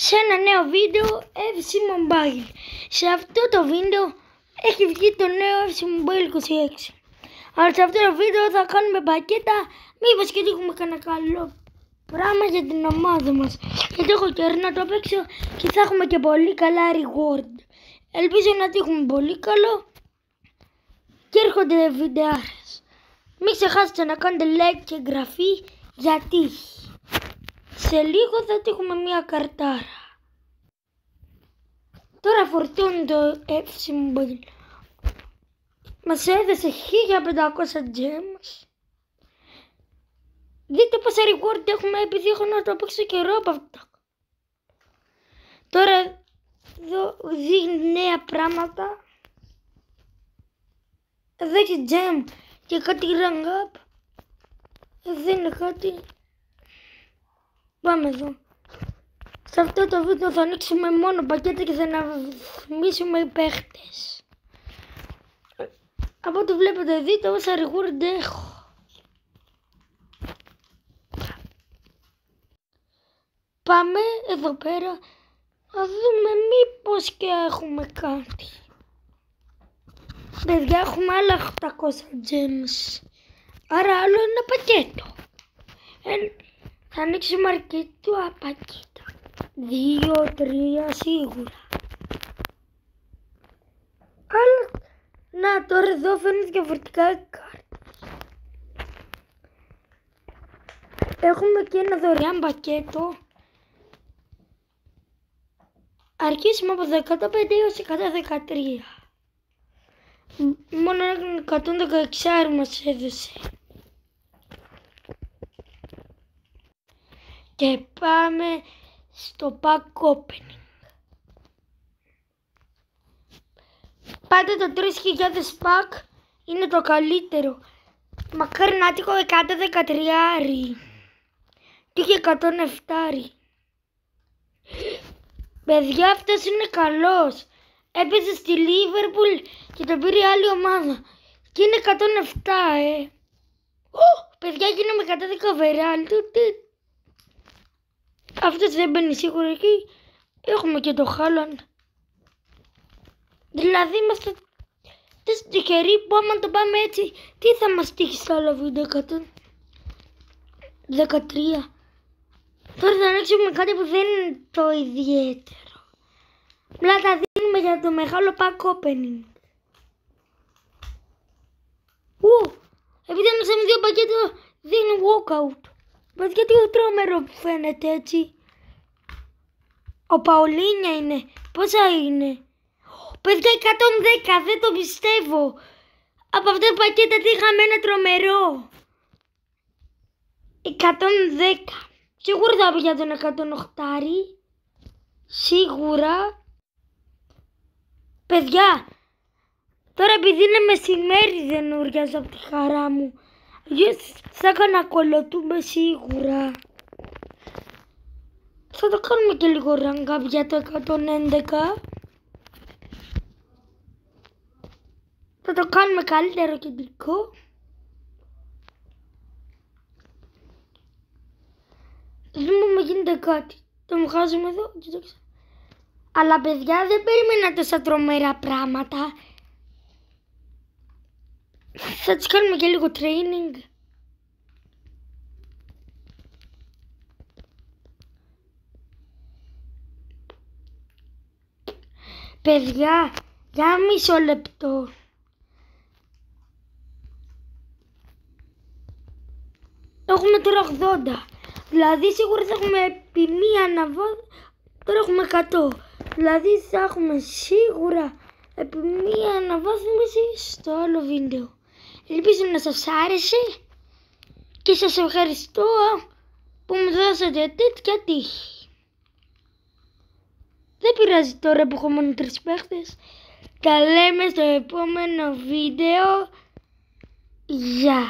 σε ένα νέο βίντεο FC Mobile. Σε αυτό το βίντεο έχει βγει το νέο FC Mobile 26. Αλλά σε αυτό το βίντεο θα κάνουμε πακέτα, μήπως και έχουμε κανένα καλό πράγμα για την ομάδα μας. Γιατί έχω καιρό να το παίξω και θα έχουμε και πολύ καλά reward. Ελπίζω να τύχουμε πολύ καλό και έρχονται βιντεάρες. Μην ξεχάσετε να κάνετε like και εγγραφή γιατί σε λίγο θα τύχουμε μια καρτάρα. Τώρα φορτώνει το FC Mobile. Μας έδωσε 1500 gems. Δείτε πόσα reward έχουμε επειδή έχω να το παίξω καιρό από αυτά. Τώρα εδώ δείχνει νέα πράγματα. Εδώ έχει gem και κάτι rank up. Εδώ είναι κάτι. Πάμε εδώ. Σε αυτό το βίντεο θα ανοίξουμε μόνο πακέτα και θα αναβαθμίσουμε οι παίχτες. Από ό,τι βλέπετε δείτε όσα reward έχω. Πάμε εδώ πέρα να δούμε μήπως και έχουμε κάτι. Παιδιά, έχουμε άλλα 800 gems. Άρα άλλο ένα πακέτο. Θα ανοίξουμε αρκετά πακέτα. 2-3 σίγουρα. Αλλά να τώρα εδώ φαίνεται διαφορετικά κάρτες. Έχουμε και ένα δωρεάν πακέτο. Αρχίσουμε από 15 έως 113. Μόνο 116 μας έδωσε. Και πάμε στο pack opening. Πάντα το 3000 pack είναι το καλύτερο. Μακάρι να τύχω 113 και 107. Παιδιά, αυτός είναι καλός. Έπαιζε στη Liverpool και τον πήρε άλλη ομάδα. Και είναι 107 παιδιά, γίνομαι 110 overall. Αυτός δεν μπαίνει σίγουρα εκεί. Έχουμε και το Haaland. Δηλαδή είμαστε τόσο τυχεροί που άμα το πάμε έτσι, τι θα μας τύχει στο άλλο βίντεο 113. Τώρα θα ανοίξουμε κάτι που δεν είναι το ιδιαίτερο. Απλά τα δίνουμε για το μεγάλο pack opening. Επειδή ανοίξαμε 2 πακέτα δίνει walkout. Παιδιά, τι τρόμερο που φαίνεται έτσι. Ο Παολίνια είναι. Πόσα είναι? Παιδιά, 110, δεν το πιστεύω. Από αυτά τα πακέτα τι είχαμε ένα τρομερό. 110. Σίγουρα θα πει για τον 108. Σίγουρα. Παιδιά, τώρα επειδή είναι μεσημέρι δεν ουριάζω από τη χαρά μου. Θα έκανα κολοτούμπε σίγουρα. Θα το κάνουμε και λίγο rank up για το 111. Θα το κάνουμε καλύτερο κεντρικό. Δούμε μου γίνεται κάτι. Το μου χάζουμε εδώ. Αλλά παιδιά, δεν περίμενα τόσα τρομερά πράγματα. Θα τις κάνουμε και λίγο training. Παιδιά, για μισό λεπτό. Έχουμε τώρα 80. Δηλαδή σίγουρα θα έχουμε επί μία αναβάθμιση. Τώρα έχουμε 100. Δηλαδή θα έχουμε σίγουρα επί μία αναβάθμιση στο άλλο βίντεο. Ελπίζω να σας άρεσε και σας ευχαριστώ που μου δώσατε τέτοια τύχη. Δεν πειράζει τώρα που έχω μόνο 3 παίχτες. Τα λέμε στο επόμενο βίντεο. Γεια.